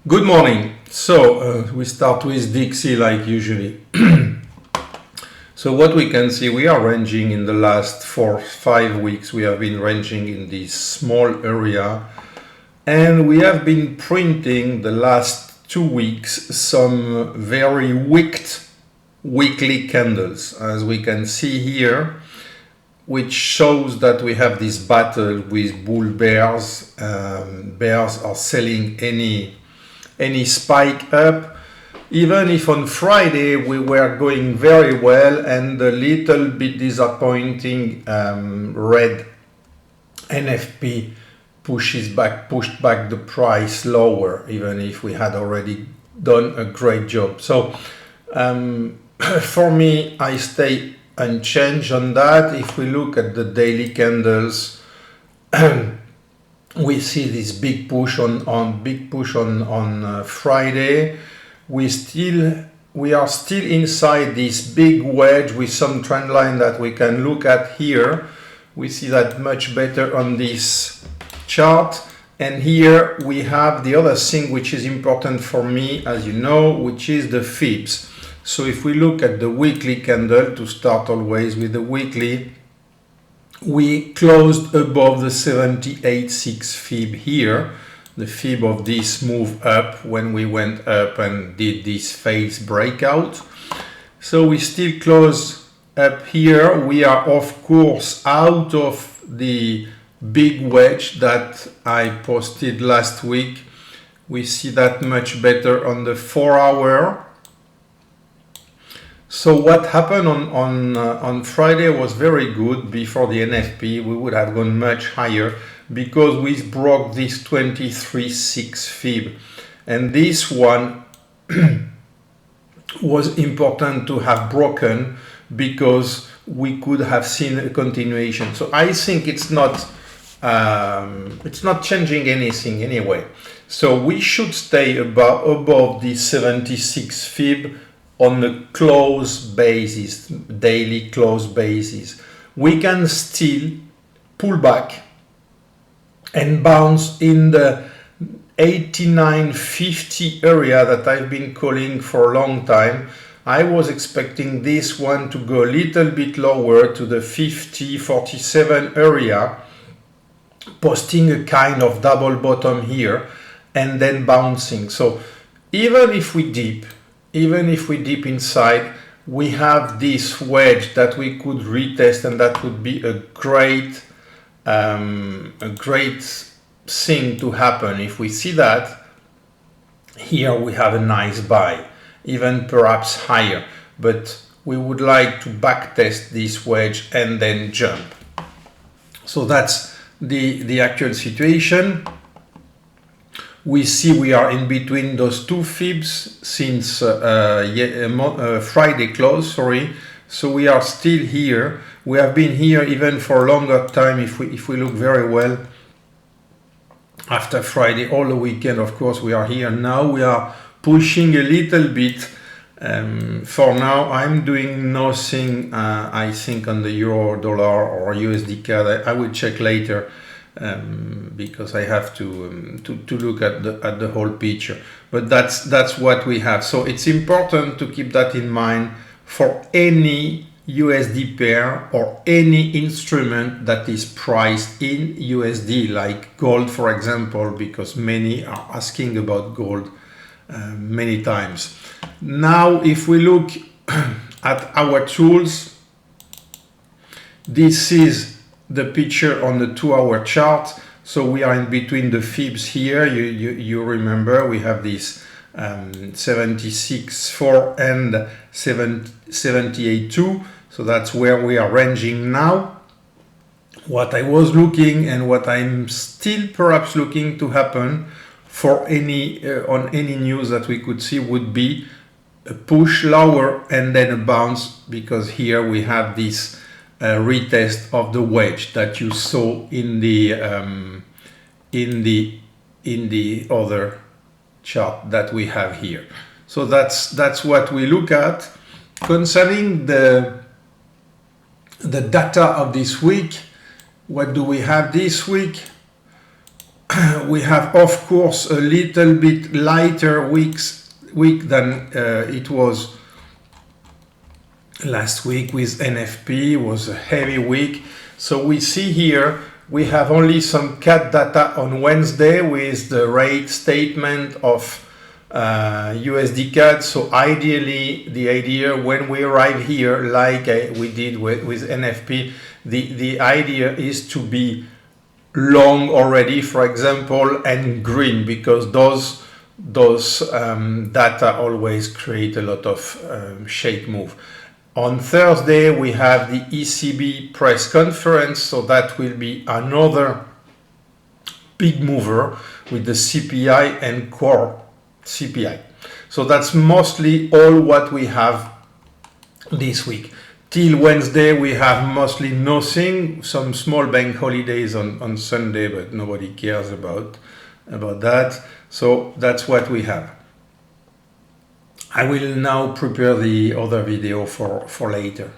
Good morning. We start with DXY like usually. So what we can see, we are ranging in the last 4-5 weeks. We have been ranging in this small area, and we have been printing the last 2 weeks some very wicked weekly candles, as we can see here, which shows that we have this battle with bull bears. Bears are selling any spike up, even if on Friday we were going very well, and a little bit disappointing red NFP pushed back the price lower, even if we had already done a great job. So for me, I stay unchanged on that. If we look at the daily candles, we see this big push on Friday. We are still inside this big wedge with some trend line that we can look at here. We see that much better on this chart. And here we have the other thing which is important for me, as you know, which is the fibs. So if we look at the weekly candle, to start always with the weekly, we closed above the 78.6 fib here, the fib of this move up when we went up and did this phase breakout. So we still close up here. We are of course out of the big wedge that I posted last week. We see that much better on the 4-hour. So what happened on Friday was very good. Before the NFP, we would have gone much higher because we broke this 23.6 fib. And this one was important to have broken because we could have seen a continuation. So I think it's not changing anything anyway. So we should stay above the 76 fib on the close basis, daily close basis. We can still pull back and bounce in the 89.50 area that I've been calling for a long time. I was expecting this one to go a little bit lower to the 50.47 area, posting a kind of double bottom here and then bouncing. So even if we dip inside, we have this wedge that we could retest, and that would be a great thing to happen. If we see that, here we have a nice buy, even perhaps higher, but we would like to backtest this wedge and then jump. So that's the actual situation. We see we are in between those two fibs since Friday close, So we are still here. We have been here even for a longer time if we look very well. After Friday, all the weekend, of course, we are here. Now we are pushing a little bit. For now, I'm doing nothing, I think, on the euro, dollar, or USD CAD. I will check later. Because I have to look at the whole picture, but that's what we have. So it's important to keep that in mind for any USD pair or any instrument that is priced in USD, like gold, for example, because many are asking about gold many times. Now, if we look at our tools, this is the picture on the 2-hour chart. So we are in between the fibs here. You remember we have this 76.4 and 78.2. So that's where we are ranging now. What I was looking and what I'm still perhaps looking to happen for on any news that we could see would be a push lower and then a bounce, because here we have this retest of the wedge that you saw in the other chart that we have here. So that's what we look at. Concerning the data of this week, what do we have this week? we have, of course, a little bit lighter week than it was last week with NFP. It was a heavy week. So we see here we have only some CAD data on Wednesday with the rate statement of USD CAD. So ideally, the idea when we arrive here, like we did with NFP, the idea is to be long already, for example, and green, because those data always create a lot of shake move. On Thursday, we have the ECB press conference, so that will be another big mover with the CPI and core CPI. So that's mostly all what we have this week. Till Wednesday, we have mostly nothing, some small bank holidays on Sunday, but nobody cares about that. So that's what we have. I will now prepare the other video for later.